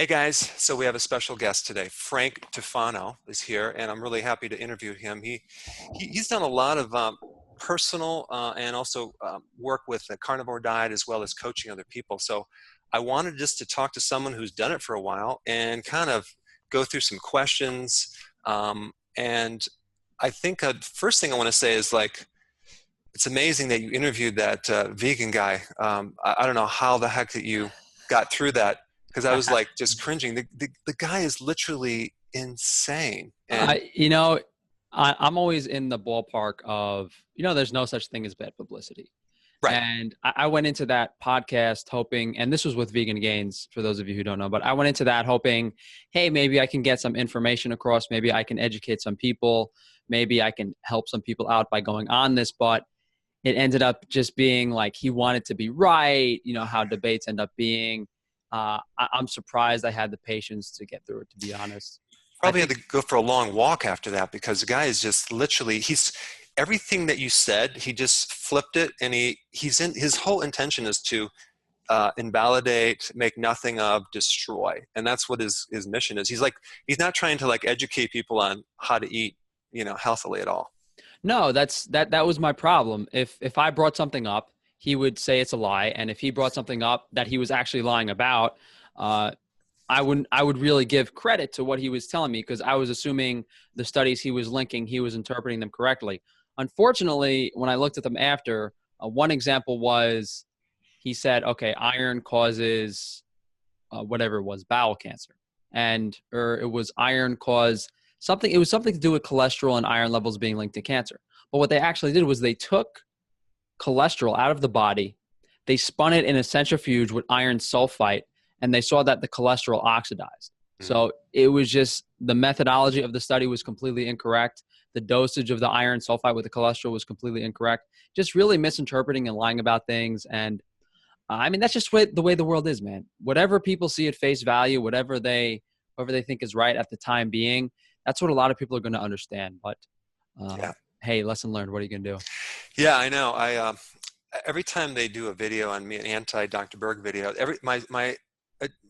Hey guys, so we have a special guest today. Frank Tufano is here, and I'm really happy to interview him. He's done a lot of personal and also work with the carnivore diet as well as coaching other people. So I wanted just to talk to someone who's done it for a while and kind of go through some questions. And I think first thing I want to say is like, it's amazing that you interviewed that vegan guy. I don't know how the heck that you got through that because I was like just cringing. The guy is literally insane. And I, you know, I'm always in the ballpark of, there's no such thing as bad publicity. right, And I went into that podcast hoping, and this was with Vegan Gains, for those of you who don't know, but I went into that hoping, hey, maybe I can get some information across. Maybe I can educate some people. Maybe I can help some people out by going on this. But it ended up just being like he wanted to be right, how debates end up being. I'm surprised I had the patience to get through it, to be honest. I probably had think to go for a long walk after that because the guy is just literally he's everything that you said. He just flipped it, and he's in his whole intention is to invalidate, make nothing of, destroy, and that's what his mission is. He's not trying to like educate people on how to eat, healthily at all. no, that was my problem. If I brought something up, he would say it's a lie, and if he brought something up that he was actually lying about, uh, I would really give credit to what he was telling me because I was assuming the studies he was linking, he was interpreting them correctly. Unfortunately, when I looked at them after, one example was he said, okay, iron causes whatever it was, bowel cancer. Or it was iron cause something, it was something to do with cholesterol and iron levels being linked to cancer. But what they actually did was they took cholesterol out of the body, they spun it in a centrifuge with iron sulfite, and they saw that the cholesterol oxidized. Mhm. So it was just the methodology of the study was completely incorrect. The dosage of the iron sulfite with the cholesterol was completely incorrect. Just really misinterpreting and lying about things. And I mean, that's just the way the world is, man. Whatever people see at face value, whatever they think is right at the time being, that's what a lot of people are going to understand. But Yeah. hey, lesson learned. What are you going to do? Yeah, I know. Every time they do a video on me, an anti-Dr.Berg video,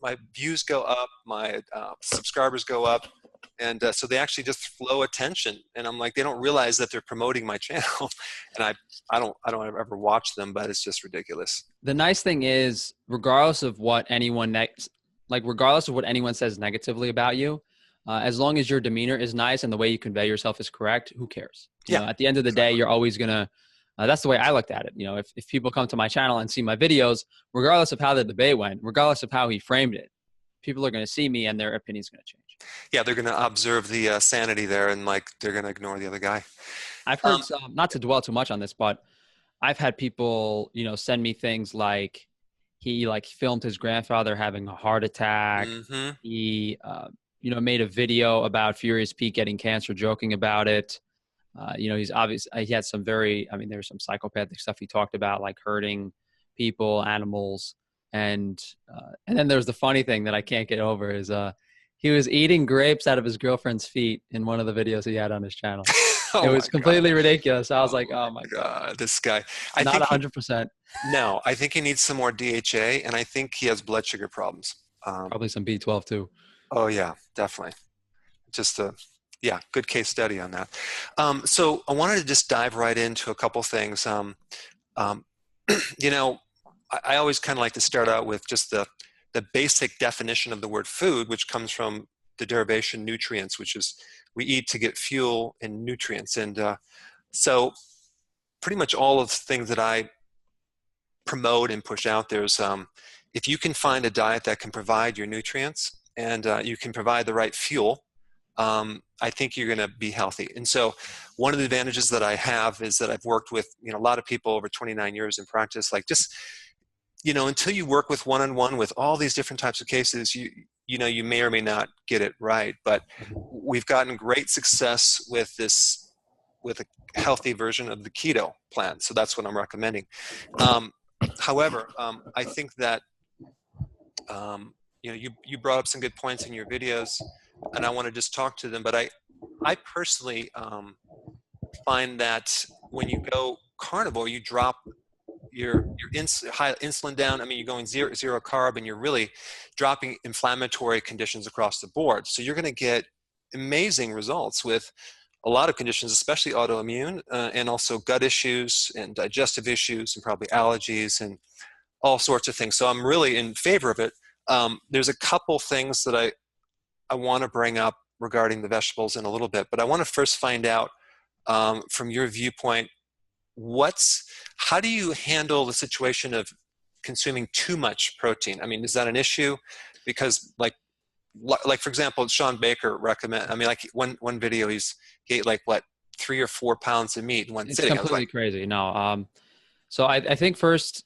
my views go up, my subscribers go up, and so they actually just flow attention. And I'm like, they don't realize that they're promoting my channel, and I don't ever watch them, but it's just ridiculous. The nice thing is, regardless of what regardless of what anyone says negatively about you, as long as your demeanor is nice and the way you convey yourself is correct, who cares? Yeah, At the end of the day, exactly. you're always gonna. That's the way I looked at it. If people come to my channel and see my videos, regardless of how the debate went, regardless of how he framed it, people are going to see me and their opinion's going to change. Yeah, they're going to observe the sanity there, and like they're going to ignore the other guy. I've Um, heard some, not to dwell too much on this, but I've had people, send me things like he like filmed his grandfather having a heart attack. mhm. He, made a video about Furious Pete getting cancer, joking about it. He's obvious. He had some there's some psychopathic stuff he talked about, like hurting people, animals. And then there's the funny thing that I can't get over is, he was eating grapes out of his girlfriend's feet in one of the videos he had on his channel. It Oh my was God. completely ridiculous. I was Oh like, oh my my God, God, this guy. I not think he 100%. No, I think he needs some more DHA, and I think he has blood sugar problems. Probably some B12 too. Oh yeah, definitely. Just a Yeah, good case study on that. So I wanted to just dive right into a couple things. Um, you know, I always kind of like to start out with just the basic definition of the word food, which comes from the derivation nutrients, which is we eat to get fuel and nutrients. And so pretty much all of the things that I promote and push out there is if you can find a diet that can provide your nutrients and you can provide the right fuel, I think you're going to be healthy. And so one of the advantages that I have is that I've worked with a lot of people over 29 years in practice. Like just until you work with one-on-one with all these different types of cases, you may or may not get it right. But we've gotten great success with a healthy version of the keto plan. So that's what I'm recommending. However, I think that you brought up some good points in your videos, and I want to just talk to them. But I personally find that when you go carnivore, you drop high insulin down. I mean, you're going zero carb, and you're really dropping inflammatory conditions across the board. So you're going to get amazing results with a lot of conditions, especially autoimmune, and also gut issues and digestive issues and probably allergies and all sorts of things. So I'm really in favor of it. There's a couple things that I want to bring up regarding the vegetables in a little bit, but I want to first find out from your viewpoint, how do you handle the situation of consuming too much protein? I mean, is that an issue? Because like for example, Sean Baker like one video, he ate like 3 or 4 pounds of meat in one It's sitting. completely crazy. No. So I think first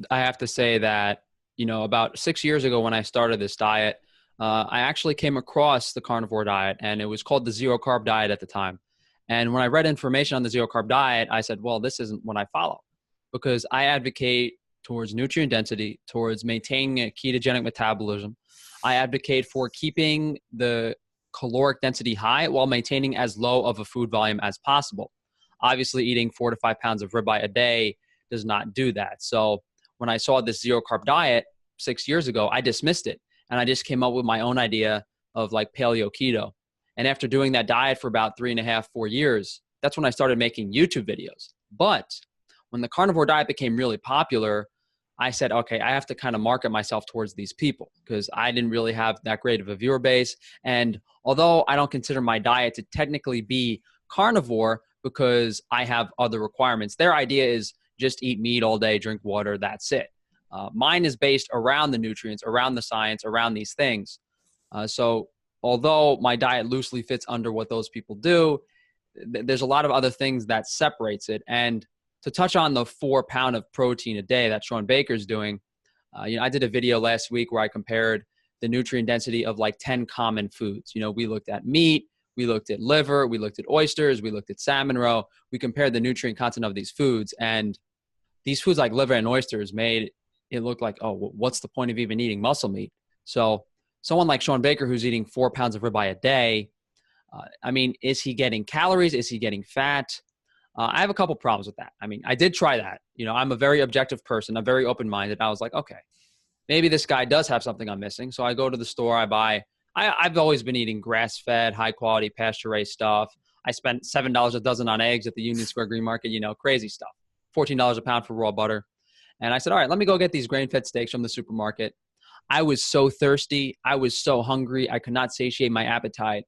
I have to say that, about 6 years ago when I started this diet, I actually came across the carnivore diet, and it was called the zero carb diet at the time. And when I read information on the zero carb diet, I said, well, this isn't what I follow, because I advocate towards nutrient density, towards maintaining a ketogenic metabolism. I advocate for keeping the caloric density high while maintaining as low of a food volume as possible. Obviously, eating 4 to 5 pounds of ribeye a day does not do that. So when I saw this zero carb diet 6 years ago, I dismissed it. And I just came up with my own idea of like paleo keto. And after doing that diet for about 3.5, 4 years, that's when I started making YouTube videos. But when the carnivore diet became really popular, I said, okay, I have to kind of market myself towards these people, because I didn't really have that great of a viewer base. And although I don't consider my diet to technically be carnivore because I have other requirements, their idea is just eat meat all day, drink water, that's it. Mine is based around the nutrients, around the science, around these things. So although my diet loosely fits under what those people do, there's a lot of other things that separates it. And to touch on the 4 pound of protein a day that Sean Baker's doing, I did a video last week where I compared the nutrient density of like 10 common foods. We looked at meat, we looked at liver, we looked at oysters, we looked at salmon roe. We compared the nutrient content of these foods, and these foods like liver and oysters made it look like, oh, what's the point of even eating muscle meat? So someone like Sean Baker, who's eating 4 pounds of ribeye a day, is he getting calories? Is he getting fat? I have a couple problems with that. I did try that. I'm a very objective person. I'm very open-minded. I was like, okay, maybe this guy does have something I'm missing. So I go to the store, I've always been eating grass-fed, high-quality, pasture-raised stuff. I spent $7 a dozen on eggs at the Union Square Green Market, crazy stuff. $14 a pound for raw butter. And I said, all right, let me go get these grain-fed steaks from the supermarket. I was so thirsty. I was so hungry. I could not satiate my appetite.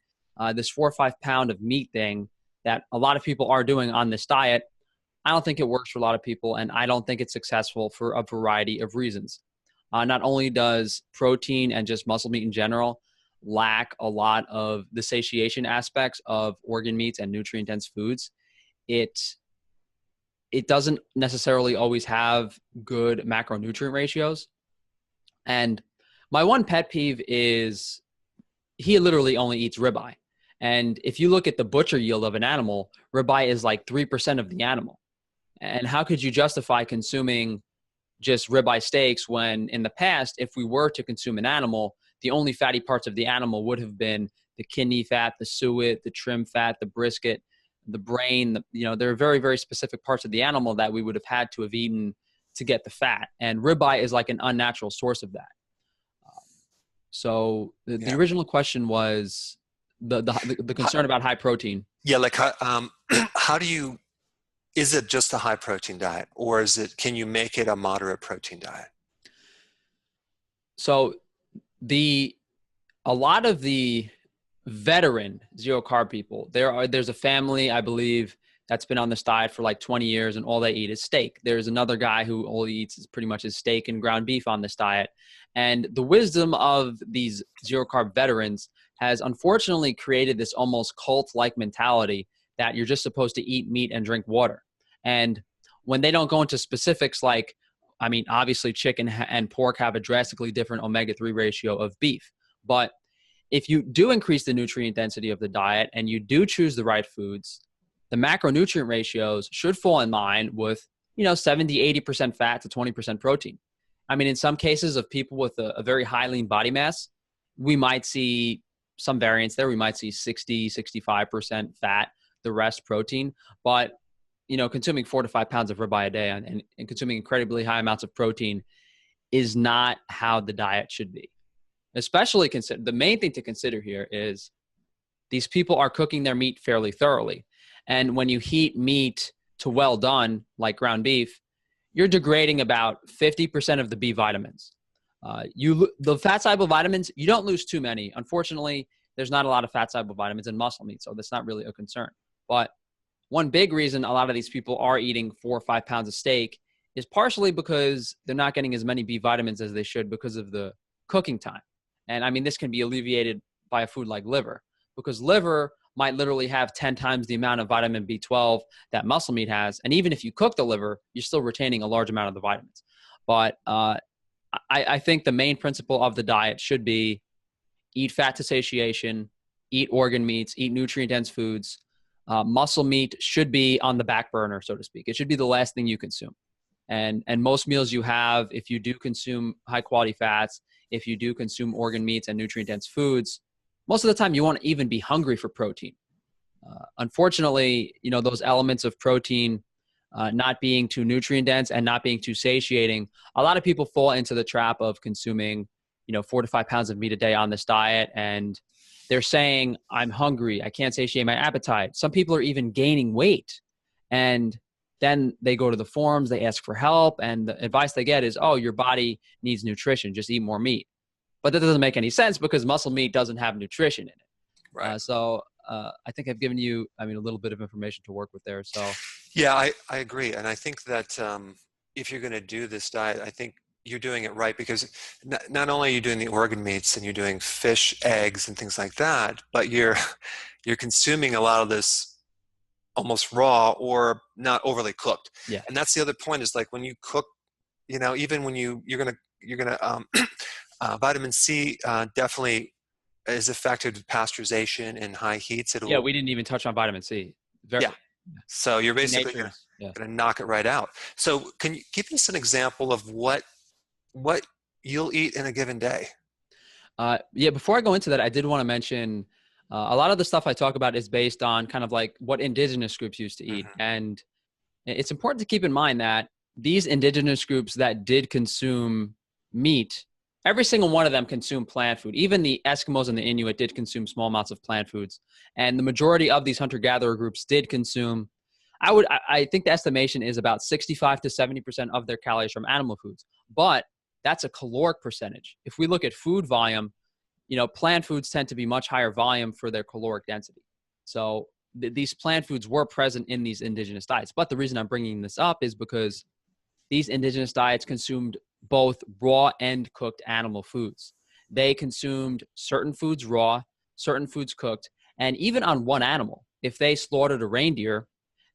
This 4 or 5 pound of meat thing that a lot of people are doing on this diet, I don't think it works for a lot of people, and I don't think it's successful for a variety of reasons. Not only does protein and just muscle meat in general lack a lot of the satiation aspects of organ meats and nutrient-dense foods, it doesn't necessarily always have good macronutrient ratios. And my one pet peeve is he literally only eats ribeye. And if you look at the butcher yield of an animal, ribeye is like 3% of the animal. And how could you justify consuming just ribeye steaks when in the past, if we were to consume an animal, the only fatty parts of the animal would have been the kidney fat, the suet, the trim fat, the brisket, the brain. There are very, very specific parts of the animal that we would have had to have eaten to get the fat. And ribeye is like an unnatural source of that. So the original question was the concern about high protein. Yeah, like is it just a high protein diet, or can you make it a moderate protein diet? So a lot of the veteran zero carb people, there's a family, I believe, that's been on this diet for like 20 years and all they eat is steak. There's another guy who all he eats is pretty much his steak and ground beef on this diet. And the wisdom of these zero carb veterans has unfortunately created this almost cult-like mentality that you're just supposed to eat meat and drink water. And when they don't go into specifics like, obviously chicken and pork have a drastically different omega-3 ratio of beef. But if you do increase the nutrient density of the diet and you do choose the right foods, the macronutrient ratios should fall in line with, 70, 80% fat to 20% protein. In some cases of people with a very high lean body mass, we might see some variance there. We might see 60, 65% fat, the rest protein. But consuming 4 to 5 pounds of ribeye a day and consuming incredibly high amounts of protein is not how the diet should be. Especially the main thing to consider here is these people are cooking their meat fairly thoroughly. And when you heat meat to well done, like ground beef, you're degrading about 50% of the B vitamins. The fat soluble vitamins, you don't lose too many. Unfortunately, there's not a lot of fat soluble vitamins in muscle meat, so that's not really a concern. But one big reason a lot of these people are eating 4 or 5 pounds of steak is partially because they're not getting as many B vitamins as they should because of the cooking time. And I mean, this can be alleviated by a food like liver, because liver might literally have 10 times the amount of vitamin B12 that muscle meat has. And even if you cook the liver, you're still retaining a large amount of the vitamins. But I think the main principle of the diet should be eat fat to satiation, eat organ meats, eat nutrient-dense foods. Muscle meat should be on the back burner, so to speak. It should be the last thing you consume. And most meals you have, if you do consume high-quality fats, if you do consume organ meats and nutrient-dense foods, most of the time you won't even be hungry for protein. Unfortunately, those elements of protein not being too nutrient-dense and not being too satiating, a lot of people fall into the trap of consuming 4 to 5 pounds of meat a day on this diet, and they're saying, I'm hungry, I can't satiate my appetite. Some people are even gaining weight, and then they go to the forums, they ask for help, and the advice they get is, oh, your body needs nutrition, just eat more meat. But that doesn't make any sense because muscle meat doesn't have nutrition in it. Right. So I think I've given you, a little bit of information to work with there. So Yeah, I agree. And I think that if you're going to do this diet, I think you're doing it right, because not only are you doing the organ meats and you're doing fish, eggs, and things like that, but you're consuming a lot of this almost raw or not overly cooked. yeah, And that's the other point, is like when you cook, even when you're gonna vitamin C definitely is affected with pasteurization and high heats. yeah, we didn't even touch on vitamin C. Yeah. So you're basically Yeah. gonna knock it right out. So can you give us an example of what you'll eat in a given day? Before I go into that, I did want to mention a lot of the stuff I talk about is based on kind of like what indigenous groups used to eat. Mm-hmm. And it's important to keep in mind that these indigenous groups that did consume meat, every single one of them consumed plant food. Even the Eskimos and the Inuit did consume small amounts of plant foods. And the majority of these hunter-gatherer groups did consume, I think the estimation is about 65 to 70% of their calories from animal foods. But that's a caloric percentage. If we look at food volume, plant foods tend to be much higher volume for their caloric density. So these plant foods were present in these indigenous diets. But the reason I'm bringing this up is because these indigenous diets consumed both raw and cooked animal foods. They consumed certain foods raw, certain foods cooked, and even on one animal, if they slaughtered a reindeer,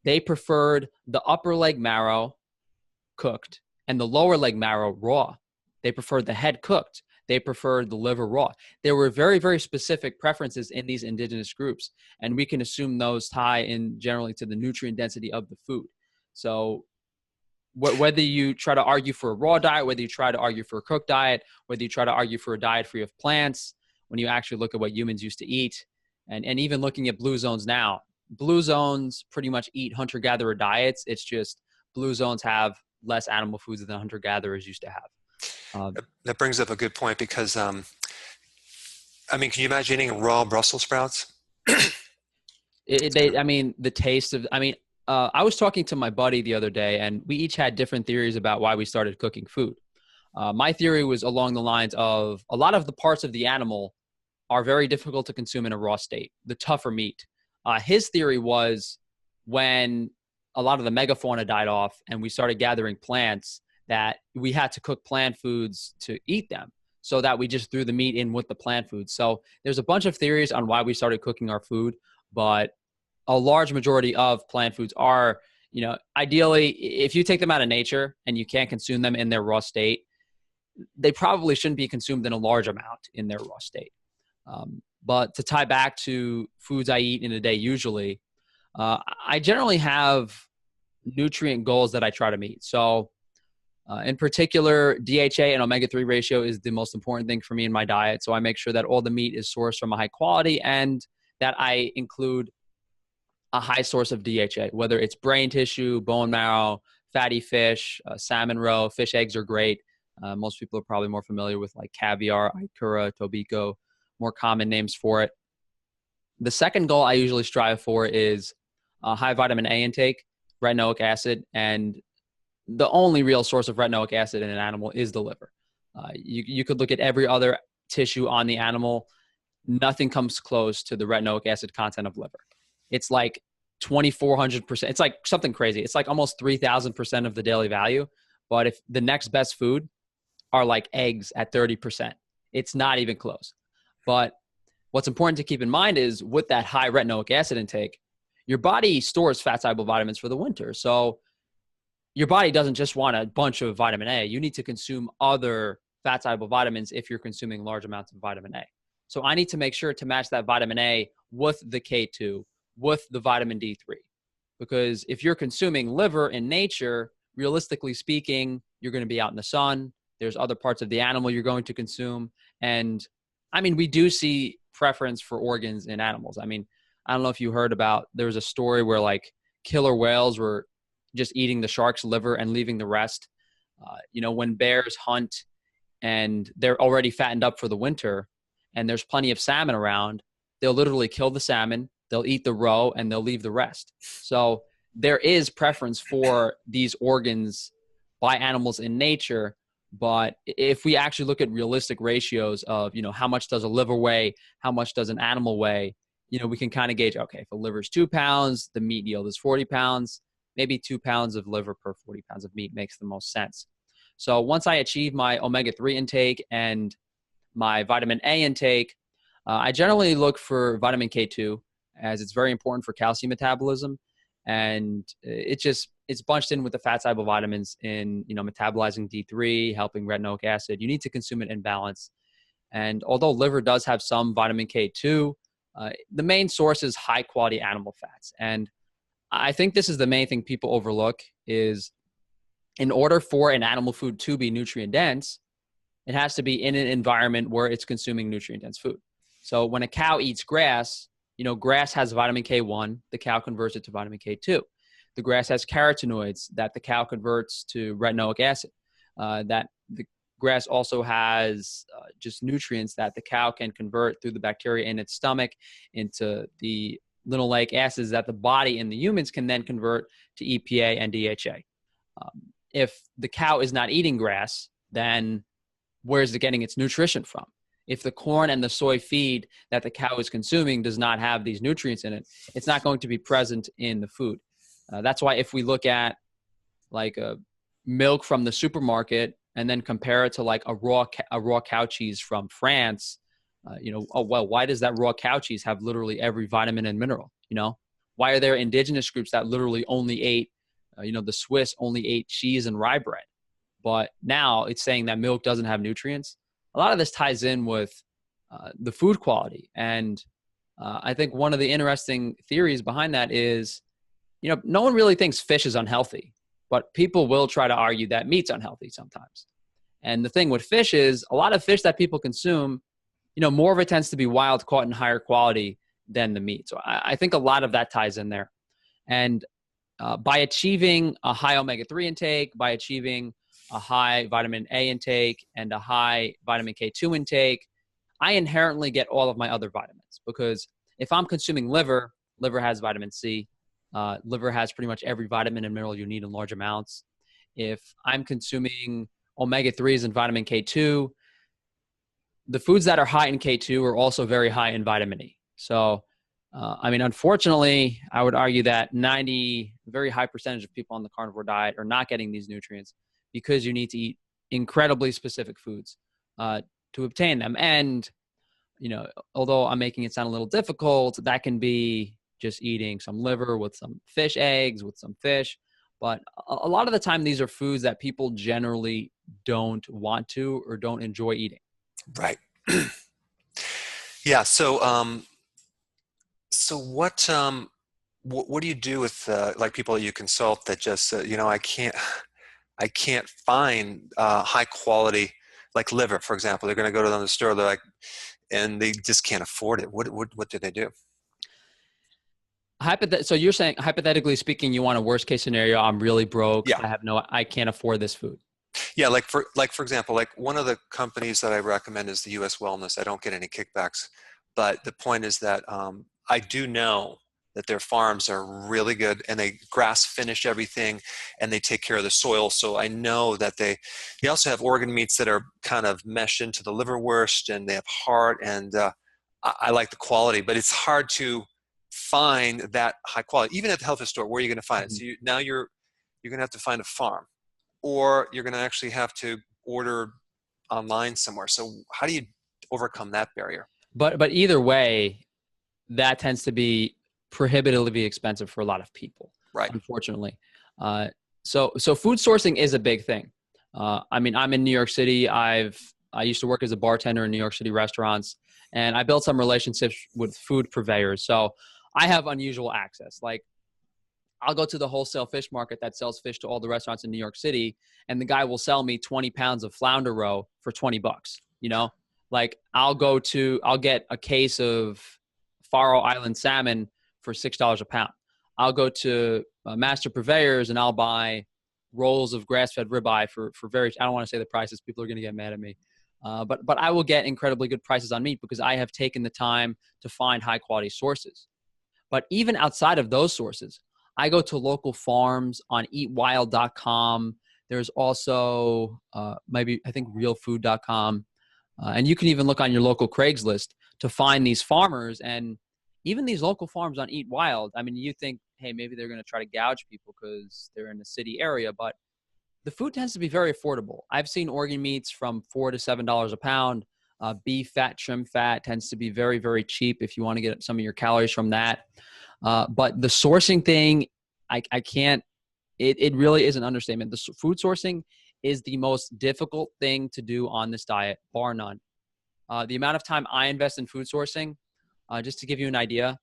they preferred the upper leg marrow cooked and the lower leg marrow raw. They preferred the head cooked. They preferred the liver raw. There were very, very specific preferences in these indigenous groups, and we can assume those tie in generally to the nutrient density of the food. So whether you try to argue for a raw diet, whether you try to argue for a cooked diet, whether you try to argue for a diet free of plants, when you actually look at what humans used to eat, and even looking at blue zones now, blue zones pretty much eat hunter-gatherer diets. It's just blue zones have less animal foods than hunter-gatherers used to have. That brings up a good point, because can you imagine eating raw Brussels sprouts? The taste of, I was talking to my buddy the other day, and we each had different theories about why we started cooking food. My theory was along the lines of a lot of the parts of the animal are very difficult to consume in a raw state, the tougher meat. His theory was when a lot of the megafauna died off and we started gathering plants, that we had to cook plant foods to eat them, so that we just threw the meat in with the plant food. So there's a bunch of theories on why we started cooking our food, but a large majority of plant foods are, ideally, if you take them out of nature and you can't consume them in their raw state, they probably shouldn't be consumed in a large amount in their raw state. But to tie back to foods I eat in a day, usually, I generally have nutrient goals that I try to meet. So in particular, DHA and omega-3 ratio is the most important thing for me in my diet. So I make sure that all the meat is sourced from a high quality, and that I include a high source of DHA, whether it's brain tissue, bone marrow, fatty fish, salmon roe. Fish eggs are great. Most people are probably more familiar with like caviar, ikura, tobiko, more common names for it. The second goal I usually strive for is high vitamin A intake, retinoic acid, and the only real source of retinoic acid in an animal is the liver. You could look at every other tissue on the animal. Nothing comes close to the retinoic acid content of liver. It's like 2,400%. It's like something crazy. It's like almost 3,000% of the daily value. But if the next best food are like eggs at 30%, it's not even close. But what's important to keep in mind is with that high retinoic acid intake, your body stores fat-soluble vitamins for the winter. So your body doesn't just want a bunch of vitamin A. You need to consume other fat-soluble vitamins if you're consuming large amounts of vitamin A. So I need to make sure to match that vitamin A with the K2, with the vitamin D3. Because if you're consuming liver in nature, realistically speaking, you're going to be out in the sun. There's other parts of the animal you're going to consume. And I mean, we do see preference for organs in animals. I mean, I don't know if you heard about, there was a story where like killer whales were just eating the shark's liver and leaving the rest. When bears hunt and they're already fattened up for the winter and there's plenty of salmon around, they'll literally kill the salmon, they'll eat the roe, and they'll leave the rest. So there is preference for these organs by animals in nature. But if we actually look at realistic ratios of, how much does a liver weigh, how much does an animal weigh, we can kind of gauge, okay, if a liver is 2 pounds, the meat yield is 40 pounds, maybe 2 pounds of liver per 40 pounds of meat makes the most sense. So once I achieve my omega-3 intake and my vitamin A intake, I generally look for vitamin K2 as it's very important for calcium metabolism. And it's bunched in with the fat-soluble vitamins in, metabolizing D3, helping retinoic acid. You need to consume it in balance. And although liver does have some vitamin K2, the main source is high-quality animal fats. And I think this is the main thing people overlook is in order for an animal food to be nutrient dense, it has to be in an environment where it's consuming nutrient dense food. So when a cow eats grass, grass has vitamin K1, the cow converts it to vitamin K2. The grass has carotenoids that the cow converts to retinoic acid. That the grass also has just nutrients that the cow can convert through the bacteria in its stomach into the linoleic acids that the body in the humans can then convert to EPA and DHA. If the cow is not eating grass, then where is it getting its nutrition from? If the corn and the soy feed that the cow is consuming does not have these nutrients in it, it's not going to be present in the food. That's why if we look at like a milk from the supermarket and then compare it to like a raw cow cheese from France, why does that raw cow cheese have literally every vitamin and mineral? Why are there indigenous groups that literally only ate, the Swiss only ate cheese and rye bread, but now it's saying that milk doesn't have nutrients? A lot of this ties in with the food quality. And I think one of the interesting theories behind that is, no one really thinks fish is unhealthy, but people will try to argue that meat's unhealthy sometimes. And the thing with fish is a lot of fish that people consume, more of it tends to be wild caught in higher quality than the meat. So I think a lot of that ties in there. And by achieving a high omega-3 intake, by achieving a high vitamin A intake and a high vitamin K2 intake, I inherently get all of my other vitamins, because if I'm consuming liver has vitamin C. Liver has pretty much every vitamin and mineral you need in large amounts. If I'm consuming omega-3s and vitamin K2, the foods that are high in K2 are also very high in vitamin E. So, unfortunately, I would argue that very high percentage of people on the carnivore diet are not getting these nutrients because you need to eat incredibly specific foods to obtain them. And, although I'm making it sound a little difficult, that can be just eating some liver with some fish eggs, with some fish. But a lot of the time, these are foods that people generally don't want to or don't enjoy eating. Right. Yeah. So what do you do with like people you consult that just I can't find high quality, like liver, for example. They're going to go to the store, and they just can't afford it. What do they do? So you're saying, hypothetically speaking, you want a worst case scenario. I'm really broke. Yeah. I can't afford this food. Yeah, for example, like one of the companies that I recommend is the US Wellness. I don't get any kickbacks, but the point is that I do know that their farms are really good and they grass finish everything and they take care of the soil. So I know that they also have organ meats that are kind of meshed into the liverwurst, and they have heart, and I like the quality, but it's hard to find that high quality, even at the health food store. Where are you going to find it? Mhm. So now you're going to have to find a farm, or you're going to actually have to order online somewhere. So how do you overcome that barrier? But either way, that tends to be prohibitively expensive for a lot of people, Right. unfortunately. Uh, so food sourcing is a big thing. I mean, I'm in New York City. I used to work as a bartender in New York City restaurants, and I built some relationships with food purveyors. So I have unusual access. Like, I'll go to the wholesale fish market that sells fish to all the restaurants in New York City, and the guy will sell me 20 pounds of flounder roe for $20, you know? Like, I'll get a case of Faroe Island salmon for $6 a pound. I'll go to master purveyors and I'll buy rolls of grass-fed ribeye for very, I don't want to say the prices, people are going to get mad at me. But I will get incredibly good prices on meat because I have taken the time to find high quality sources. But even outside of those sources, I go to local farms on eatwild.com. There's also maybe, I think, realfood.com. And you can even look on your local Craigslist to find these farmers. And even these local farms on Eat Wild, I mean, you think, hey, maybe they're going to try to gouge people because they're in the city area, but the food tends to be very affordable. I've seen organ meats from $4 to $7 a pound. Beef fat, trim fat tends to be very, very cheap if you want to get some of your calories from that. But the sourcing thing, I can't, it really is an understatement. The food sourcing is the most difficult thing to do on this diet, bar none. The amount of time I invest in food sourcing, just to give you an idea,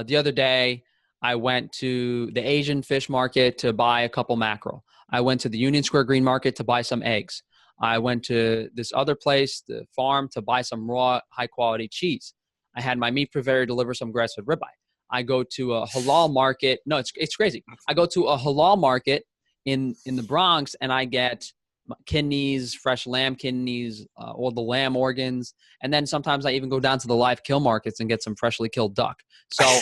the other day I went to the Asian fish market to buy a couple mackerel. I went to the Union Square Green Market to buy some eggs. I went to this other place, the farm, to buy some raw, high-quality cheese. I had my meat purveyor deliver some grass-fed ribeye. I go to a halal market. No, it's crazy. I go to a halal market in the Bronx, and I get kidneys, fresh lamb kidneys, all the lamb organs. And then sometimes I even go down to the live kill markets and get some freshly killed duck. So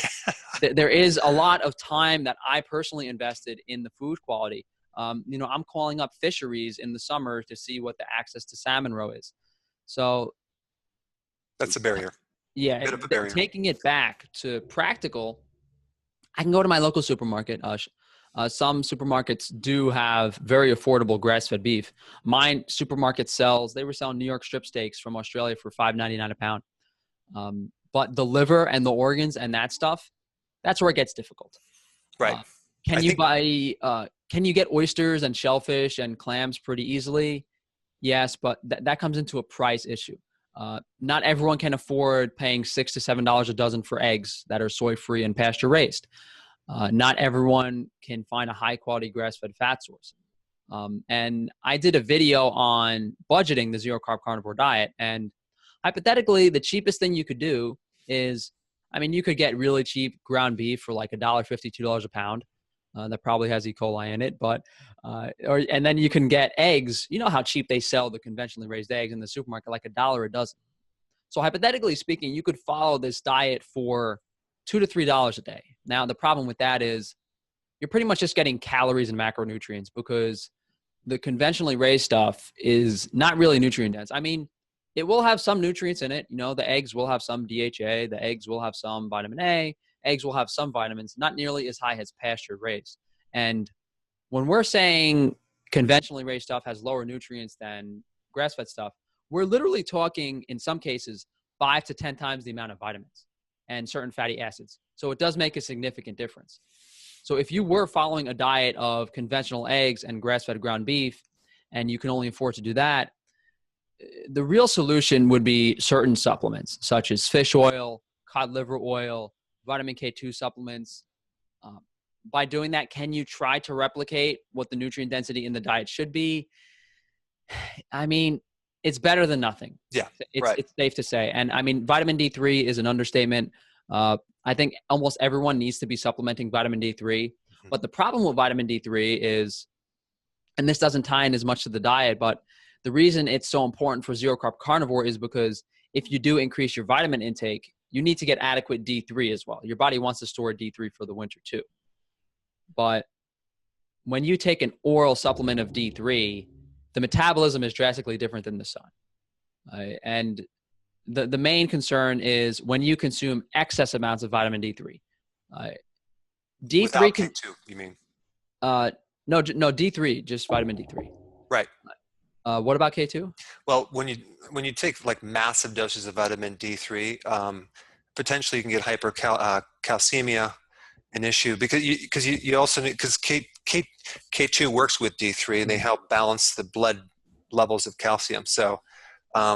there is a lot of time that I personally invested in the food quality. I'm calling up fisheries in the summer to see what the access to salmon roe is. So That's a barrier. yeah, Bit of a barrier. taking it back to practical, I can go to my local supermarket. Some supermarkets do have very affordable grass-fed beef. Mine supermarket they were selling New York strip steaks from Australia for $5.99 a pound. But the liver and the organs and that stuff, that's where it gets difficult. Right. Can you get oysters and shellfish and clams pretty easily? Yes, but that comes into a price issue. Not everyone can afford paying $6 to $7 a dozen for eggs that are soy-free and pasture-raised. Not everyone can find a high-quality grass-fed fat source. And I did a video on budgeting the zero-carb carnivore diet, and hypothetically, the cheapest thing you could do is, you could get really cheap ground beef for like $1.50, $2 a pound. That probably has E. coli in it, and then you can get eggs. You know how cheap they sell the conventionally raised eggs in the supermarket, like $1 a dozen. So hypothetically speaking, you could follow this diet for $2 to $3 a day. Now, the problem with that is you're pretty much just getting calories and macronutrients because the conventionally raised stuff is not really nutrient dense. It will have some nutrients in it. The eggs will have some DHA. The eggs will have some vitamin A. Eggs will have some vitamins, not nearly as high as pasture raised. And when we're saying conventionally raised stuff has lower nutrients than grass-fed stuff, we're literally talking, in some cases, 5 to 10 times the amount of vitamins and certain fatty acids. So it does make a significant difference. So if you were following a diet of conventional eggs and grass-fed ground beef, and you can only afford to do that, the real solution would be certain supplements, such as fish oil, cod liver oil, vitamin K2 supplements. By doing that, can you try to replicate what the nutrient density in the diet should be? It's better than nothing. Yeah, It's safe to say. And vitamin D3 is an understatement. I think almost everyone needs to be supplementing vitamin D3. Mhm. But the problem with vitamin D3 is, and this doesn't tie in as much to the diet, but the reason it's so important for zero carb carnivore is because if you do increase your vitamin intake, you need to get adequate D3 as well. Your body wants to store D3 for the winter too. But when you take an oral supplement of D3, the metabolism is drastically different than the sun. And the main concern is when you consume excess amounts of vitamin D3. D3 Without can, K2, you mean? no, D3, just vitamin D3. Right. What about K2? Well, when you take like massive doses of vitamin D3, potentially you can get hypercalcemia, an issue because you also need, because K2 works with D3 and they help balance the blood levels of calcium. So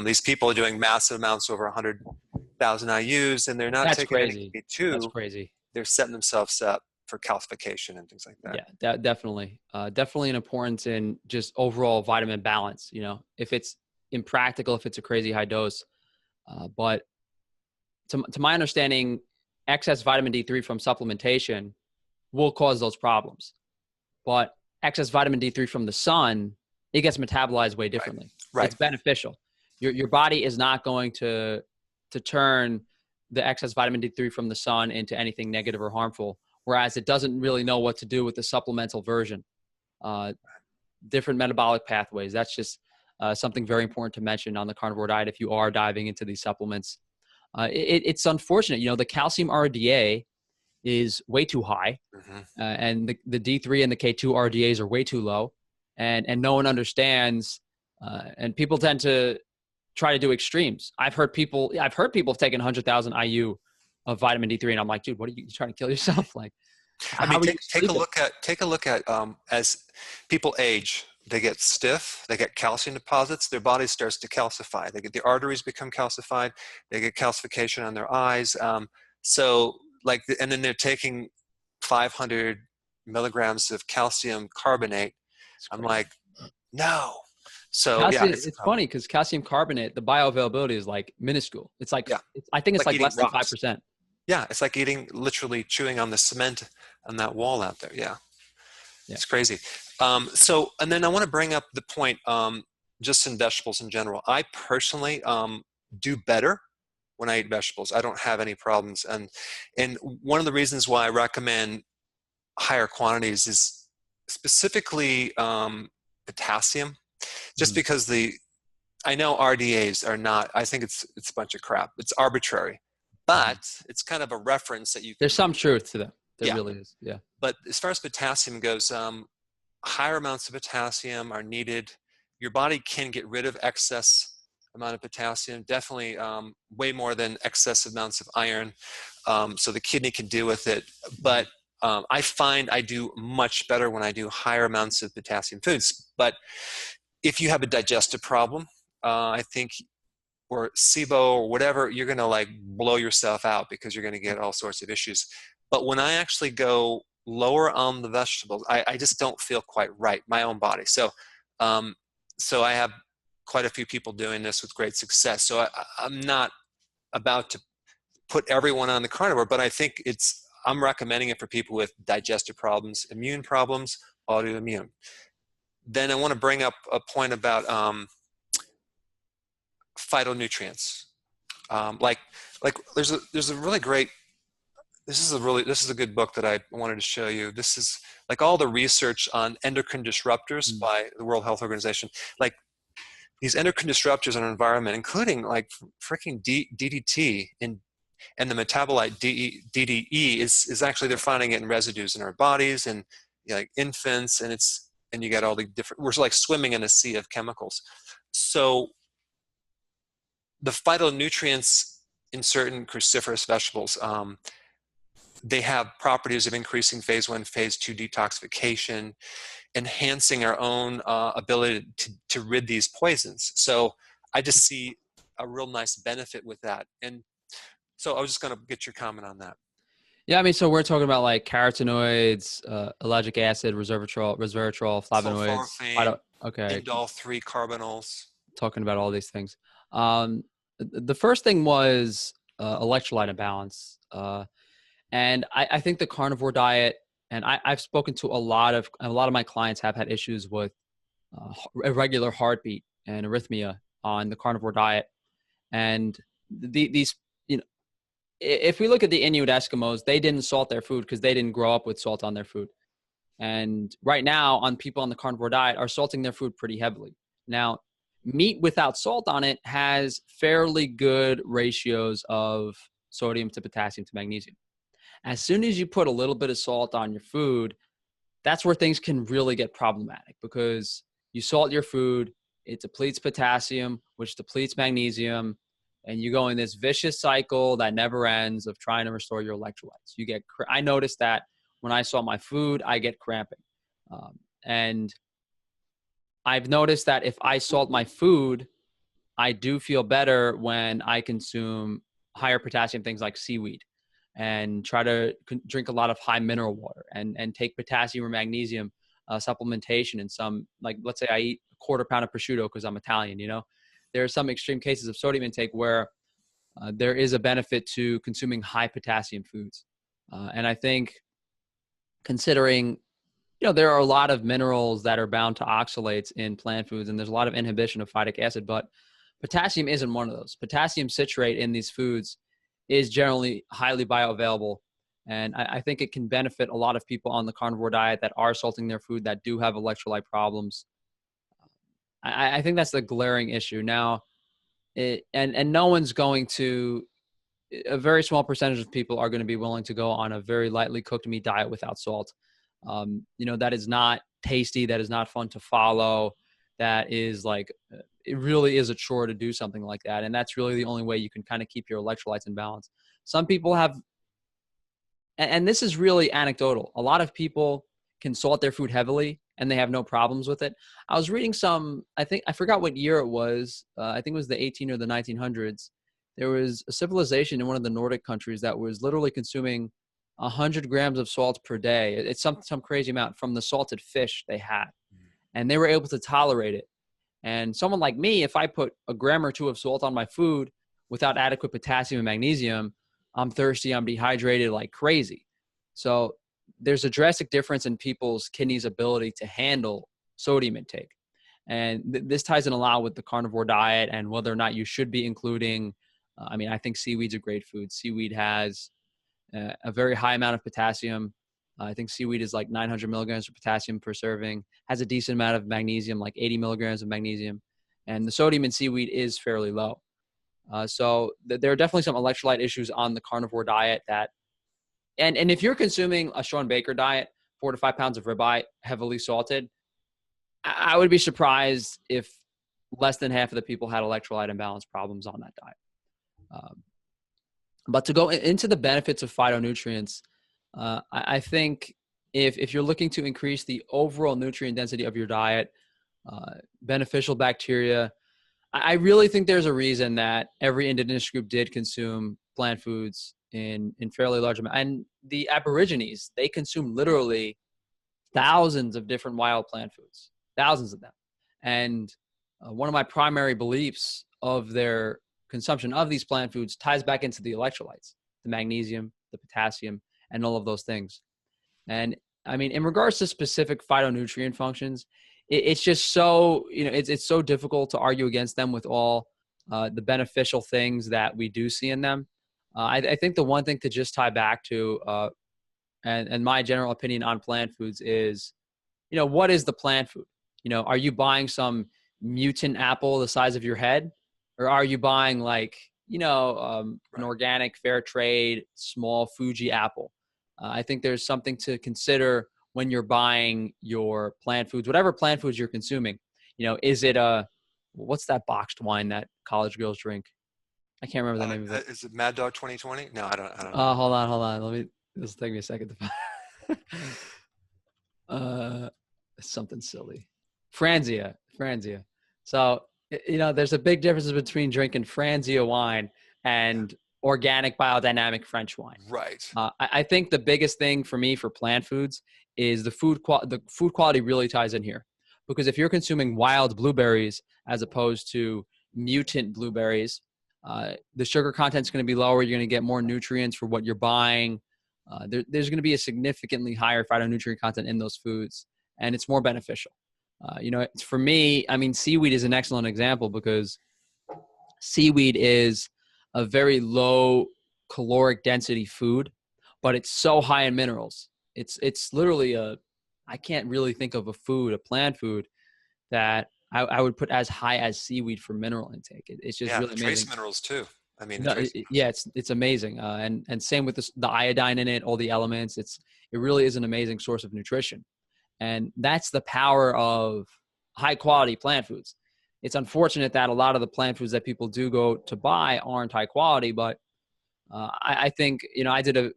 these people are doing massive amounts, over 100,000 IUs, and they're not That's taking any crazy. That's K2. crazy. They're setting themselves up for calcification and things like that. Yeah, definitely. Definitely an importance in just overall vitamin balance, you know, if it's impractical, if it's a crazy high dose. But to my understanding, excess vitamin D3 from supplementation will cause those problems. But excess vitamin D3 from the sun, it gets metabolized way differently. Right. It's beneficial. Your body is not going to turn the excess vitamin D3 from the sun into anything negative or harmful, whereas it doesn't really know what to do with the supplemental version. Different metabolic pathways. That's just something very important to mention on the carnivore diet if you are diving into these supplements. It's unfortunate. You know, the calcium RDA is way too high, and the D3 and the K2 RDAs are way too low, and no one understands. And people tend to try to do extremes. I've heard people have taken 100,000 IU of vitamin D3, and I'm like, dude, what are you trying to kill yourself? Like, I mean, how are you take a sleeping? look at as people age, they get stiff, they get calcium deposits, their body starts to calcify. They get the arteries become calcified, they get calcification on their eyes. So like, and then they're taking 500 milligrams of calcium carbonate. It's I'm crazy. like, no. So yeah, Calcium, it's a it's problem. funny because calcium carbonate, the bioavailability is like minuscule. It's like, Yeah, I think it's like like eating less than rocks. 5%. Yeah, it's like eating, literally chewing on the cement on that wall out there. Yeah. Yeah. It's crazy. So, and then I want to bring up the point, just in vegetables in general. I personally do better when I eat vegetables. I don't have any problems. And one of the reasons why I recommend higher quantities is specifically potassium, just Mhm. because I know RDAs are not, I think it's a bunch of crap. It's arbitrary, Mhm. but it's kind of a reference that you There's can, some truth to that. There yeah. really is. Yeah. But as far as potassium goes, higher amounts of potassium are needed. Your body can get rid of excess amount of potassium, definitely way more than excessive amounts of iron. So the kidney can deal with it. But I find I do much better when I do higher amounts of potassium foods. But if you have a digestive problem, I think, or SIBO or whatever, you're going to like blow yourself out because you're going to get all sorts of issues. But when I actually go lower on the vegetables, I just don't feel quite right, my own body. Um, so I have quite a few people doing this with great success. So I'm not about to put everyone on the carnivore, but I think I'm recommending it for people with digestive problems, immune problems, autoimmune. Then I want to bring up a point about phytonutrients. Like there's a really great, this is a good book that I wanted to show you. This is like all the research on endocrine disruptors Mhm. by the World Health Organization. Like these endocrine disruptors in our environment, including like freaking DDT and the metabolite DDE is actually, they're finding it in residues in our bodies and, you know, like infants, and you got all the different, we're like swimming in a sea of chemicals. So the phytonutrients in certain cruciferous vegetables, they have properties of increasing phase 1, phase 2 detoxification, enhancing our own ability to rid these poisons. So I just see a real nice benefit with that. And so I was just going to get your comment on that. Yeah, I mean, so we're talking about like carotenoids, ellagic acid, resveratrol, flavonoids. Sulforaphane, Okay, indole 3 carbonyls. talking about all these things. The first thing was electrolyte imbalance. And I think the carnivore diet, and I've spoken to a lot of my clients have had issues with irregular heartbeat and arrhythmia on the carnivore diet. And these, you know, if we look at the Inuit Eskimos, they didn't salt their food because they didn't grow up with salt on their food. And right now, on people on the carnivore diet are salting their food pretty heavily. Now, meat without salt on it has fairly good ratios of sodium to potassium to magnesium. As soon as you put a little bit of salt on your food, that's where things can really get problematic, because you salt your food, it depletes potassium, which depletes magnesium, and you go in this vicious cycle that never ends of trying to restore your electrolytes. I noticed that when I salt my food, I get cramping. And I've noticed that if I salt my food, I do feel better when I consume higher potassium things like seaweed, and try to drink a lot of high mineral water, and take potassium or magnesium supplementation in some, like, let's say I eat a quarter pound of prosciutto because I'm Italian, there are some extreme cases of sodium intake where there is a benefit to consuming high potassium foods. And I think, considering, there are a lot of minerals that are bound to oxalates in plant foods, and there's a lot of inhibition of phytic acid, but potassium isn't one of those. Potassium citrate in these foods is generally highly bioavailable. And I think it can benefit a lot of people on the carnivore diet that are salting their food, that do have electrolyte problems. I think that's the glaring issue. Now, and no one's going to, a very small percentage of people are going to be willing to go on a very lightly cooked meat diet without salt. That is not tasty. That is not fun to follow. That is like, it really is a chore to do something like that. And that's really the only way you can kind of keep your electrolytes in balance. Some people have, and this is really anecdotal, a lot of people can salt their food heavily and they have no problems with it. I was reading I forgot what year it was. I think it was the 18 or the 1900s. There was a civilization in one of the Nordic countries that was literally consuming 100 grams of salt per day. It's some crazy amount from the salted fish they had. And they were able to tolerate it. And someone like me, if I put a gram or two of salt on my food without adequate potassium and magnesium, I'm thirsty, I'm dehydrated like crazy. So there's a drastic difference in people's kidneys' ability to handle sodium intake. And this ties in a lot with the carnivore diet and whether or not you should be including, I think seaweed's a great food. Seaweed has a very high amount of potassium. I think seaweed is like 900 milligrams of potassium per serving, has a decent amount of magnesium, like 80 milligrams of magnesium. And the sodium in seaweed is fairly low. So there are definitely some electrolyte issues on the carnivore diet and if you're consuming a Sean Baker diet, 4 to 5 pounds of ribeye, heavily salted, I would be surprised if less than half of the people had electrolyte imbalance problems on that diet. But to go into the benefits of phytonutrients, I think if you're looking to increase the overall nutrient density of your diet, beneficial bacteria, I really think there's a reason that every indigenous group did consume plant foods in fairly large amount. And the Aborigines, they consume literally thousands of different wild plant foods, thousands of them. And one of my primary beliefs of their consumption of these plant foods ties back into the electrolytes, the magnesium, the potassium, and all of those things. And in regards to specific phytonutrient functions, it's just so, it's so difficult to argue against them with all the beneficial things that we do see in them. I think the one thing to just tie back to, and my general opinion on plant foods is, what is the plant food? Are you buying some mutant apple the size of your head? Or are you buying like, an organic, fair trade, small Fuji apple? I think there's something to consider when you're buying your plant foods, whatever plant foods you're consuming. Is it what's that boxed wine that college girls drink? I can't remember the name of it. Is it Mad Dog 2020? No, I don't know. Hold on. This will take me a second to find. Something silly. Franzia. So, there's a big difference between drinking Franzia wine and organic biodynamic French wine. Right. I think the biggest thing for me for plant foods is the food quality really ties in here, because if you're consuming wild blueberries as opposed to mutant blueberries, the sugar content is going to be lower. You're going to get more nutrients for what you're buying. there's going to be a significantly higher phytonutrient content in those foods, and it's more beneficial. It's, for me, I mean, seaweed is an excellent example because seaweed is a very low caloric density food, but it's so high in minerals. It's literally I can't really think of a plant food that I would put as high as seaweed for mineral intake. It's just Yeah, really trace amazing. minerals too. I mean, the No, trace yeah, minerals. it's amazing. And same with the iodine in it, all the elements. It really is an amazing source of nutrition. And that's the power of high quality plant foods. It's unfortunate that a lot of the plant foods that people do go to buy aren't high quality, but I think, I did a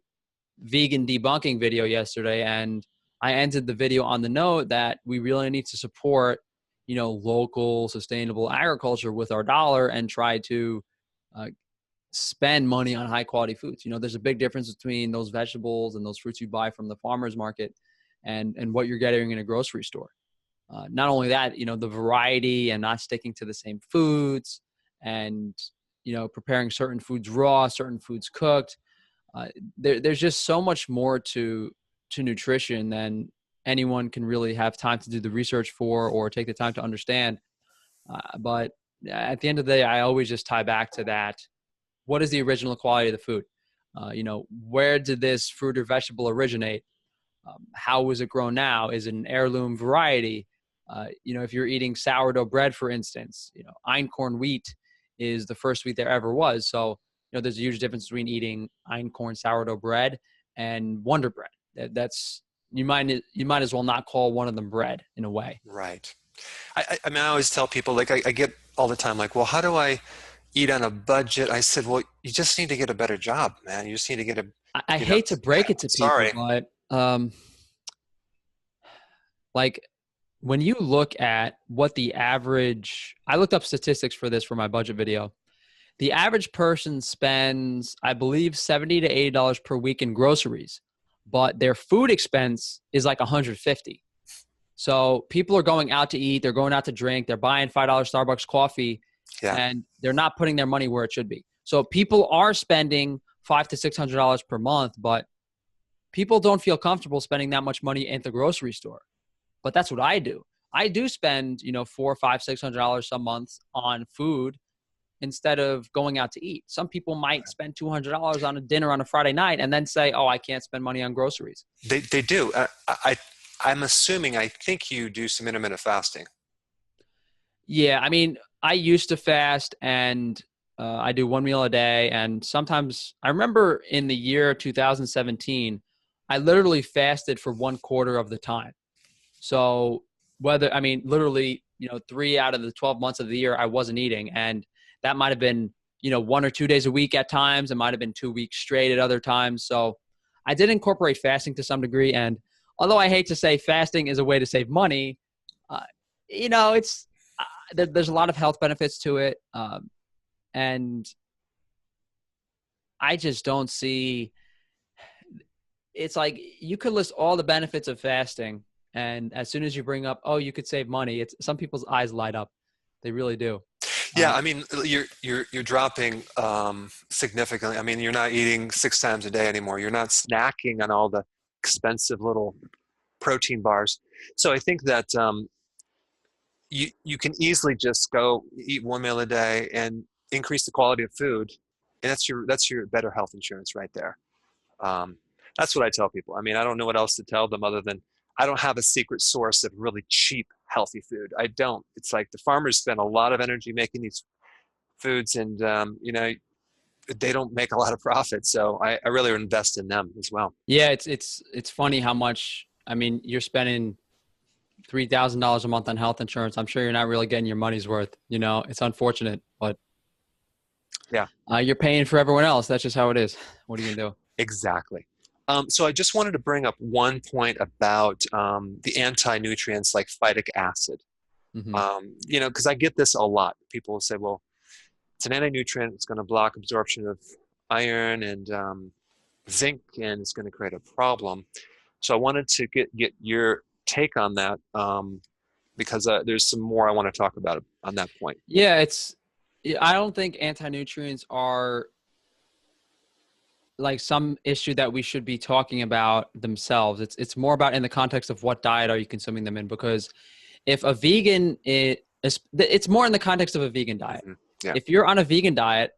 vegan debunking video yesterday, and I ended the video on the note that we really need to support, local sustainable agriculture with our dollar and try to uh, spend money on high quality foods. There's a big difference between those vegetables and those fruits you buy from the farmer's market and what you're getting in a grocery store. Not only that, the variety and not sticking to the same foods, and, preparing certain foods raw, certain foods cooked. There's just so much more to nutrition than anyone can really have time to do the research for or take the time to understand. But at the end of the day, I always just tie back to that. What is the original quality of the food? Where did this fruit or vegetable originate? How was it grown now? Is it an heirloom variety? If you're eating sourdough bread, for instance, einkorn wheat is the first wheat there ever was. So, there's a huge difference between eating einkorn sourdough bread and Wonder Bread. That's you might as well not call one of them bread in a way. Right. I mean, I always tell people, like, I get all the time, like, well, how do I eat on a budget? I said, well, you just need to get a better job, man. You just need to get a, I you know, hate to break it to people, sorry. but like when you look at what the average, I looked up statistics for this for my budget video. The average person spends, I believe, $70 to $80 per week in groceries, but their food expense is like 150. So people are going out to eat, they're going out to drink, they're buying $5 Starbucks coffee, Yeah. and they're not putting their money where it should be. So people are spending $500 to $600 per month, but people don't feel comfortable spending that much money at the grocery store. But that's what I do. I do spend, $400, $500, $600 some months on food instead of going out to eat. Some people might spend $200 on a dinner on a Friday night and then say, "Oh, I can't spend money on groceries." They do. I'm assuming, I think you do some intermittent fasting. Yeah, I mean, I used to fast, and I do one meal a day. And sometimes I remember in the year 2017, I literally fasted for 1/4 of the time. So literally, 3 out of the 12 months of the year, I wasn't eating. And that might have been, 1 or 2 days a week at times. It might have been 2 weeks straight at other times. So I did incorporate fasting to some degree. And although I hate to say fasting is a way to save money, uh, it's there's a lot of health benefits to it. And I just don't see, it's like you could list all the benefits of fasting, and as soon as you bring up, oh, you could save money, it's some people's eyes light up. They really do. Yeah, I mean, you're dropping significantly. I mean, you're not eating 6 times a day anymore. You're not snacking on all the expensive little protein bars. So I think that you can easily just go eat one meal a day and increase the quality of food, and that's your better health insurance right there. Um, that's what I tell people. I mean, I don't know what else to tell them other than I don't have a secret source of really cheap, healthy food. I don't. It's like the farmers spend a lot of energy making these foods, and they don't make a lot of profit. So I really invest in them as well. Yeah, it's funny how much, I mean, you're spending $3,000 a month on health insurance. I'm sure you're not really getting your money's worth. It's unfortunate, but Yeah, you're paying for everyone else. That's just how it is. What are you gonna do? exactly. So I just wanted to bring up one point about the anti-nutrients like phytic acid. Hmm. Because I get this a lot. People will say, well, it's an anti-nutrient. It's going to block absorption of iron and zinc, and it's going to create a problem. So I wanted to get your take on that because there's some more I want to talk about on that point. Yeah, I don't think anti-nutrients are like some issue that we should be talking about themselves. It's more about in the context of what diet are you consuming them in, because if a vegan it's more in the context of a vegan diet. Hmm. Yeah. If you're on a vegan diet,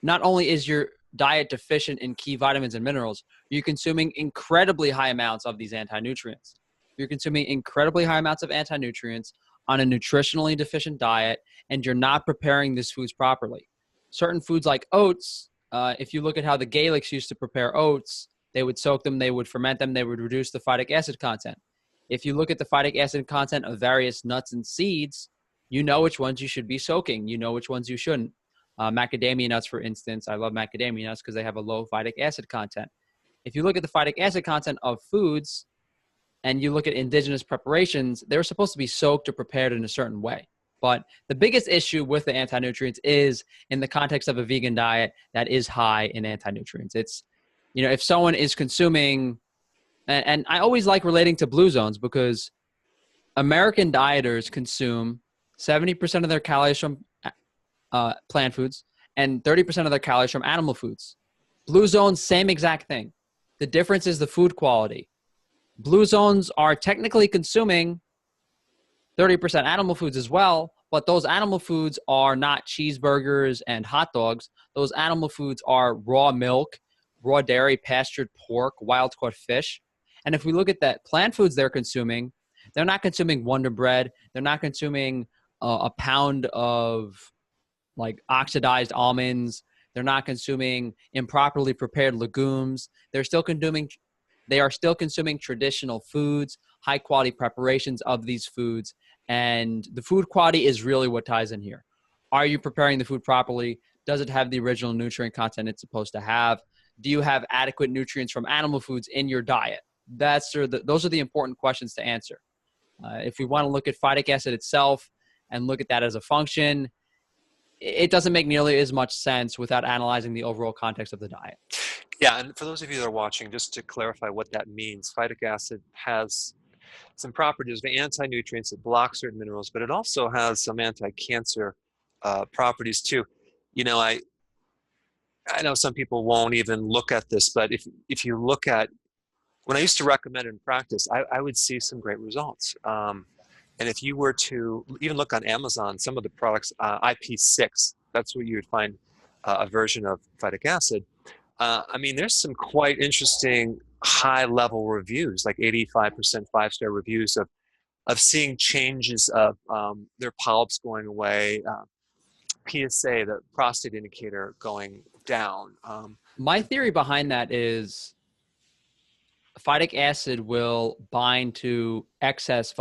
not only is your diet deficient in key vitamins and minerals, you're consuming incredibly high amounts of these anti-nutrients. You're consuming incredibly high amounts of anti-nutrients on a nutritionally deficient diet, and you're not preparing these foods properly. Certain foods like oats, if you look at how the Gaelics used to prepare oats, they would soak them, they would ferment them, they would reduce the phytic acid content. If you look at the phytic acid content of various nuts and seeds, you know which ones you should be soaking. You know which ones you shouldn't. Macadamia nuts, for instance, I love macadamia nuts because they have a low phytic acid content. If you look at the phytic acid content of foods and you look at indigenous preparations, they're supposed to be soaked or prepared in a certain way. But the biggest issue with the anti-nutrients is in the context of a vegan diet that is high in anti-nutrients. It's, if someone is consuming, and I always like relating to blue zones because American dieters consume 70% of their calories from plant foods and 30% of their calories from animal foods. Blue zones, same exact thing. The difference is the food quality. Blue zones are technically consuming 30% animal foods as well, but those animal foods are not cheeseburgers and hot dogs. Those animal foods are raw milk, raw dairy, pastured pork, wild-caught fish. And if we look at that plant foods they're consuming, they're not consuming Wonder Bread. They're not consuming a pound of like oxidized almonds. They're not consuming improperly prepared legumes. They are still consuming traditional foods, high quality preparations of these foods. And the food quality is really what ties in here. Are you preparing the food properly? Does it have the original nutrient content it's supposed to have? Do you have adequate nutrients from animal foods in your diet? Those are the important questions to answer. If we want to look at phytic acid itself and look at that as a function, it doesn't make nearly as much sense without analyzing the overall context of the diet. Yeah, and for those of you that are watching, just to clarify what that means, phytic acid has some properties of anti-nutrients. It blocks certain minerals, but it also has some anti-cancer properties too. I know some people won't even look at this, but if you look at, when I used to recommend it in practice, I would see some great results. And if you were to even look on Amazon, some of the products, IP6, that's where you would find a version of phytic acid. There's some quite interesting high-level reviews, like 85% five-star reviews of seeing changes of their polyps going away, PSA, the prostate indicator, going down. My theory behind that is phytic acid will bind to excess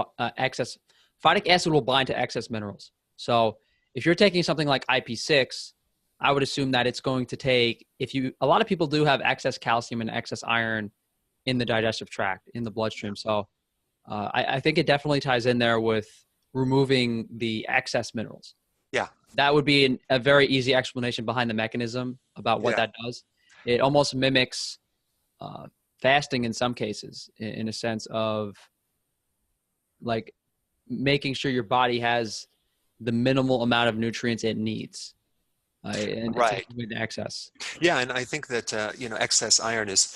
phytic acid will bind to excess minerals. So if you're taking something like IP6, I would assume that it's going to take, a lot of people do have excess calcium and excess iron in the digestive tract, in the bloodstream. So I think it definitely ties in there with removing the excess minerals. Yeah. That would be a very easy explanation behind the mechanism about what that does. It almost mimics fasting in some cases, in a sense of like making sure your body has the minimal amount of nutrients it needs. And right. with the excess. Yeah, and I think that excess iron is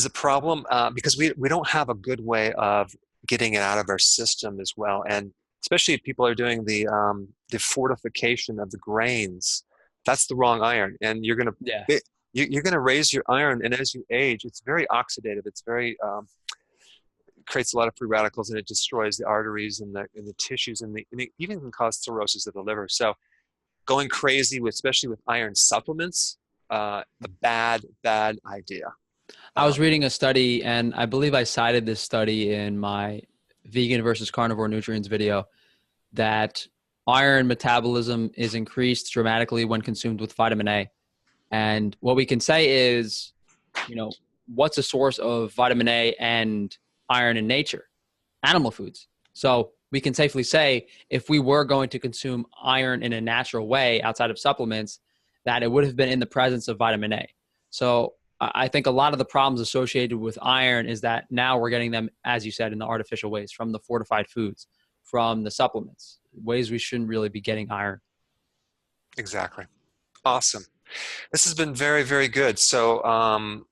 a problem because we don't have a good way of getting it out of our system as well, and especially if people are doing the fortification of the grains. That's the wrong iron, and you're gonna raise your iron, and as you age, it's very oxidative. It's very creates a lot of free radicals, and it destroys the arteries and the tissues, and it even can cause cirrhosis of the liver. So going crazy especially with iron supplements, a bad idea. I was reading a study, and I believe I cited this study in my vegan versus carnivore nutrients video, that iron metabolism is increased dramatically when consumed with vitamin A. And what we can say is, what's a source of vitamin A and iron in nature? Animal foods. So we can safely say, if we were going to consume iron in a natural way outside of supplements, that it would have been in the presence of vitamin A. So I think a lot of the problems associated with iron is that now we're getting them, as you said, in the artificial ways, from the fortified foods, from the supplements, ways we shouldn't really be getting iron. Exactly. Awesome. This has been very, very good. So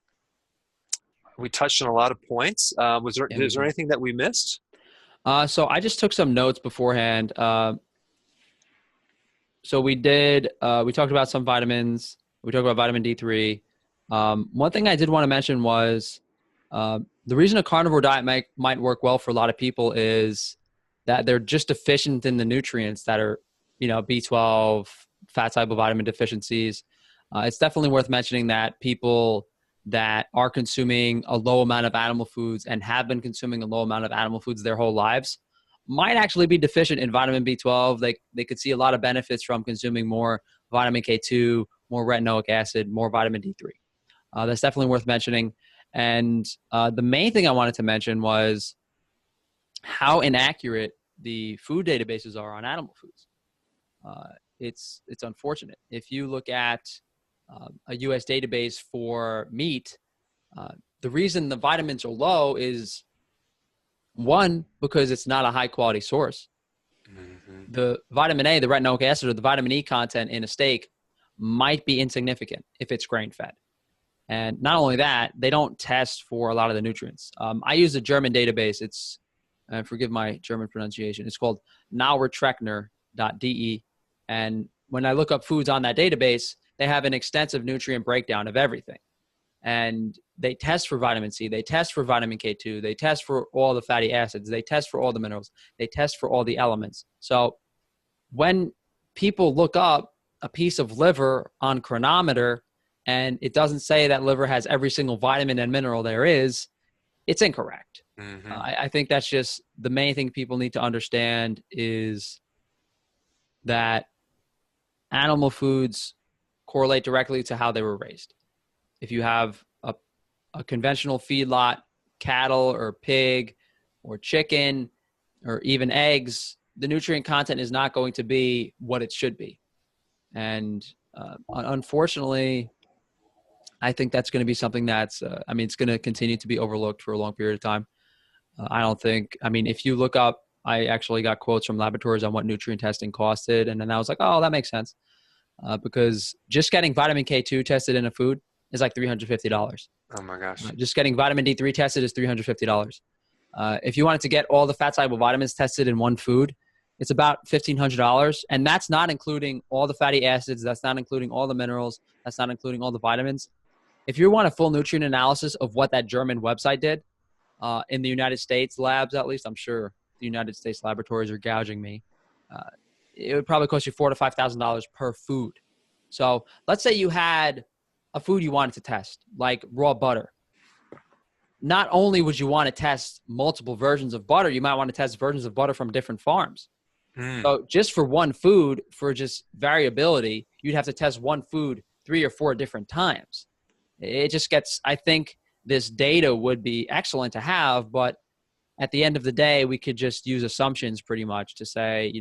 we touched on a lot of points. Yeah, we Is there did. anything that we missed? So I just took some notes beforehand. So we talked about some vitamins. We talked about vitamin D3. One thing I did want to mention was the reason a carnivore diet might work well for a lot of people is that they're just deficient in the nutrients that are, B12, fat soluble vitamin deficiencies. It's definitely worth mentioning that people that are consuming a low amount of animal foods and have been consuming a low amount of animal foods their whole lives might actually be deficient in vitamin B12. They could see a lot of benefits from consuming more vitamin K2, more retinoic acid, more vitamin D3. That's definitely worth mentioning. And the main thing I wanted to mention was how inaccurate the food databases are on animal foods. It's unfortunate. If you look at a U.S. database for meat, the reason the vitamins are low is one, because it's not a high quality source. Hmm. The vitamin A, the retinoic acid, or the vitamin E content in a steak might be insignificant if it's grain fed. And not only that, they don't test for a lot of the nutrients. I use a German database. It's, forgive my German pronunciation, it's called nauertreckner.de. And when I look up foods on that database, they have an extensive nutrient breakdown of everything. And they test for vitamin C, they test for vitamin K2, they test for all the fatty acids, they test for all the minerals, they test for all the elements. So when people look up a piece of liver on Chronometer and it doesn't say that liver has every single vitamin and mineral there is, it's incorrect. Hmm. I think that's just the main thing people need to understand is that animal foods correlate directly to how they were raised. If you have a conventional feedlot, cattle or pig or chicken or even eggs, the nutrient content is not going to be what it should be. And unfortunately, I think that's going to be something that's, it's going to continue to be overlooked for a long period of time. I don't think, if you look up, I actually got quotes from laboratories on what nutrient testing costed. And then I was like, oh, that makes sense. Because just getting vitamin K2 tested in a food is like $350. Oh my gosh. Just getting vitamin D3 tested is $350. If you wanted to get all the fat soluble vitamins tested in one food, it's about $1,500. And that's not including all the fatty acids. That's not including all the minerals. That's not including all the vitamins. If you want a full nutrient analysis of what that German website did in the United States labs, at least, I'm sure the United States laboratories are gouging me. It would probably cost you $4,000 to $5,000 per food. So let's say you had a food you wanted to test, like raw butter. Not only would you want to test multiple versions of butter, you might want to test versions of butter from different farms. Mm. So just for one food, for just variability, you'd have to test one food 3 or 4 different times. It just gets, I think this data would be excellent to have, but at the end of the day, we could just use assumptions pretty much to say,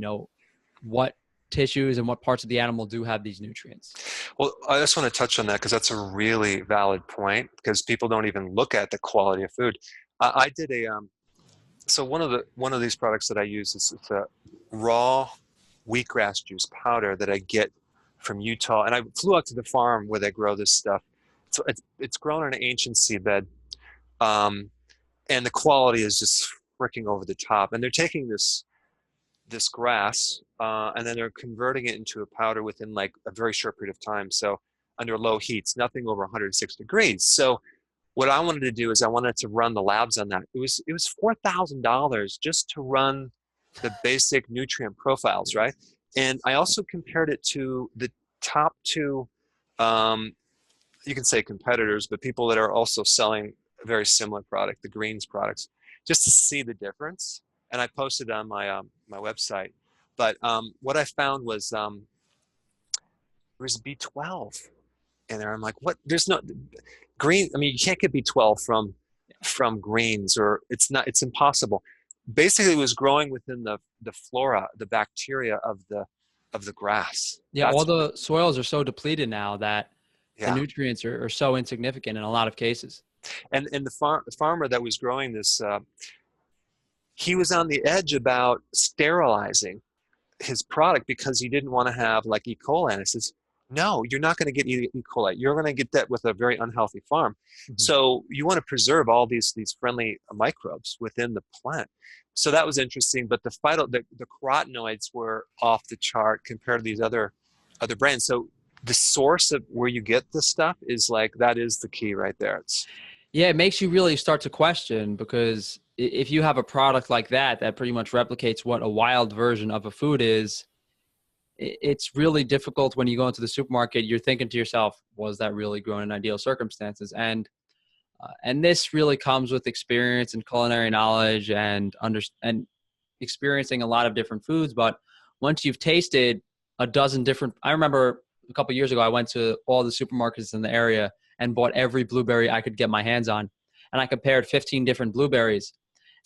what tissues and what parts of the animal do have these nutrients. Well, I just want to touch on that because that's a really valid point because people don't even look at the quality of food. I did so one of these products that I use is it's a raw wheatgrass juice powder that I get from Utah, and I flew out to the farm where they grow this stuff. So it's grown in an ancient seedbed, and the quality is just freaking over the top. And they're taking this grass, and then they're converting it into a powder within like a very short period of time. So under low heats, nothing over 106 degrees. So what I wanted to do is I wanted to run the labs on that. It was $4,000 just to run the basic nutrient profiles, right? And I also compared it to the top two, you can say competitors, but people that are also selling a very similar product, the greens products, just to see the difference. And I posted on my website. But what I found was there was B12 in there. I'm like, what? There's no green. I mean, you can't get B12 from greens, or it's impossible. Basically, it was growing within the flora, the bacteria of the grass. Yeah, all That's the soils are so depleted now that the yeah. nutrients are so insignificant in a lot of cases. And the farmer that was growing this, he was on the edge about sterilizing his product because he didn't want to have like E. coli. And I says, No, you're not going to get E. coli. You're going to get that with a very unhealthy farm. Mhm. So you want to preserve all these friendly microbes within the plant. So that was interesting. But the carotenoids were off the chart compared to these other brands. So the source of where you get this stuff is like that is the key right there. It's Yeah, it makes you really start to question, because if you have a product like that that pretty much replicates what a wild version of a food is, it's really difficult when you go into the supermarket. You're thinking to yourself, was that really grown in ideal circumstances? And this really comes with experience and culinary knowledge and experiencing a lot of different foods. But once you've tasted a dozen different, I remember a couple of years ago, I went to all the supermarkets in the area and bought every blueberry I could get my hands on. And I compared 15 different blueberries.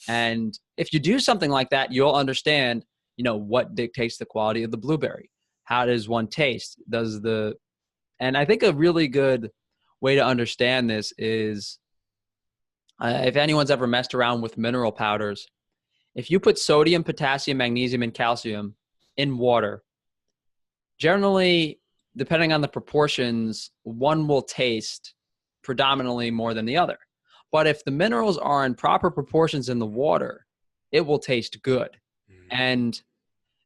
And if you do something like that, you'll understand, what dictates the quality of the blueberry. How does one taste? And I think a really good way to understand this is, if anyone's ever messed around with mineral powders, if you put sodium, potassium, magnesium, and calcium in water, generally, depending on the proportions, one will taste predominantly more than the other. But if the minerals are in proper proportions in the water, it will taste good. And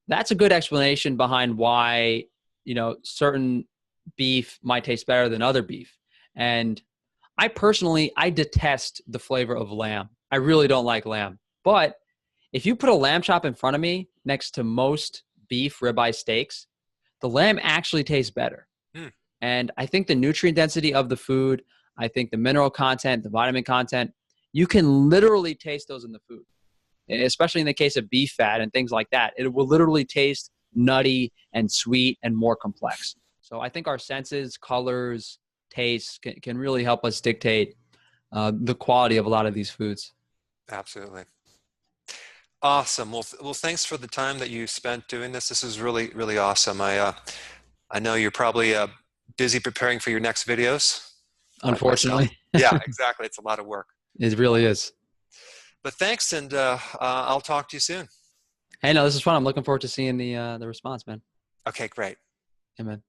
that's a good explanation behind why, certain beef might taste better than other beef. And I detest the flavor of lamb. I really don't like lamb. But if you put a lamb chop in front of me next to most beef ribeye steaks, the lamb actually tastes better. mm, And I think the nutrient density of the food, I think the mineral content, the vitamin content, you can literally taste those in the food, especially in the case of beef fat and things like that. It will literally taste nutty and sweet and more complex. So I think our senses, colors, tastes can really help us dictate the quality of a lot of these foods. absolutely. Awesome. Well, thanks for the time that you spent doing this. This is really, really awesome. I know you're probably busy preparing for your next videos, like myself. Unfortunately, Yeah, exactly. It's a lot of work. it really is. But thanks, and I'll talk to you soon. Hey, no, this is fun. I'm looking forward to seeing the response, man. Okay, great. Hey, man.